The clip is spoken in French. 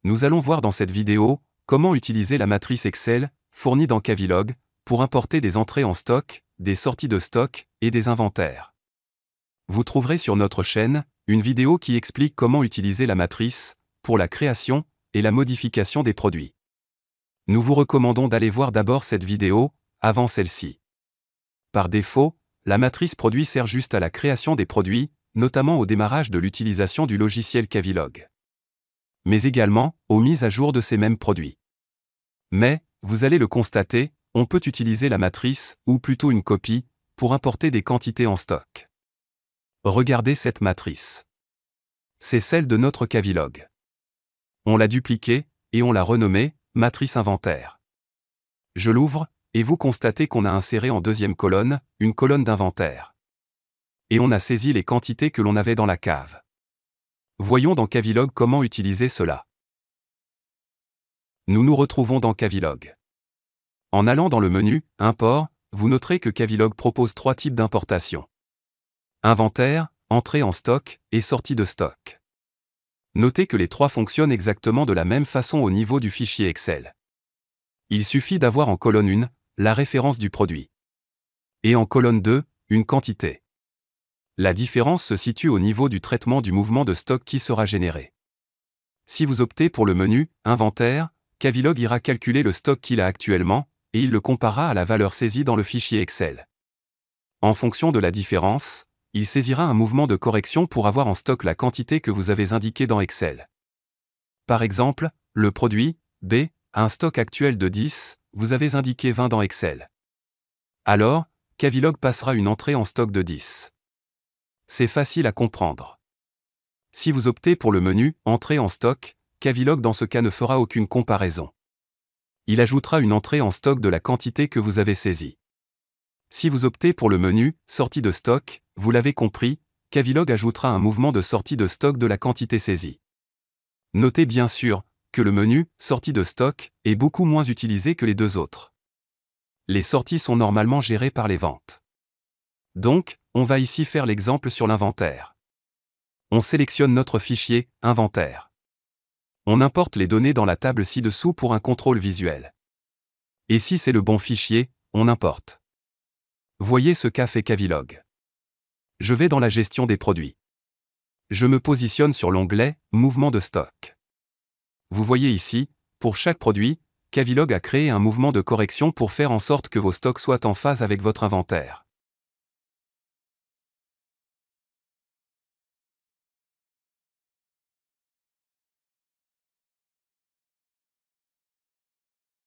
Nous allons voir dans cette vidéo comment utiliser la matrice Excel fournie dans Cavilog pour importer des entrées en stock, des sorties de stock et des inventaires. Vous trouverez sur notre chaîne une vidéo qui explique comment utiliser la matrice pour la création et la modification des produits. Nous vous recommandons d'aller voir d'abord cette vidéo avant celle-ci. Par défaut, la matrice produit sert juste à la création des produits, notamment au démarrage de l'utilisation du logiciel Cavilog, mais également aux mises à jour de ces mêmes produits. Mais, vous allez le constater, on peut utiliser la matrice, ou plutôt une copie, pour importer des quantités en stock. Regardez cette matrice. C'est celle de notre Cavilog. On l'a dupliquée, et on l'a renommée matrice inventaire. Je l'ouvre, et vous constatez qu'on a inséré en deuxième colonne, une colonne d'inventaire. Et on a saisi les quantités que l'on avait dans la cave. Voyons dans Cavilog comment utiliser cela. Nous nous retrouvons dans Cavilog. En allant dans le menu « Import », vous noterez que Cavilog propose 3 types d'importation. Inventaire, entrée en stock et sortie de stock. Notez que les 3 fonctionnent exactement de la même façon au niveau du fichier Excel. Il suffit d'avoir en colonne 1, la référence du produit. Et en colonne 2, une quantité. La différence se situe au niveau du traitement du mouvement de stock qui sera généré. Si vous optez pour le menu « Inventaire », Cavilog ira calculer le stock qu'il a actuellement, et il le comparera à la valeur saisie dans le fichier Excel. En fonction de la différence, il saisira un mouvement de correction pour avoir en stock la quantité que vous avez indiquée dans Excel. Par exemple, le produit B a un stock actuel de 10, vous avez indiqué 20 dans Excel. Alors, Cavilog passera une entrée en stock de 10. C'est facile à comprendre. Si vous optez pour le menu « Entrée en stock », Cavilog dans ce cas ne fera aucune comparaison. Il ajoutera une entrée en stock de la quantité que vous avez saisie. Si vous optez pour le menu « Sortie de stock », vous l'avez compris, Cavilog ajoutera un mouvement de sortie de stock de la quantité saisie. Notez bien sûr que le menu « Sortie de stock » est beaucoup moins utilisé que les deux autres. Les sorties sont normalement gérées par les ventes. Donc, on va ici faire l'exemple sur l'inventaire. On sélectionne notre fichier « Inventaire ». On importe les données dans la table ci-dessous pour un contrôle visuel. Et si c'est le bon fichier, on importe. Voyez ce qu'a fait Cavilog. Je vais dans la gestion des produits. Je me positionne sur l'onglet « Mouvement de stock ». Vous voyez ici, pour chaque produit, Cavilog a créé un mouvement de correction pour faire en sorte que vos stocks soient en phase avec votre inventaire.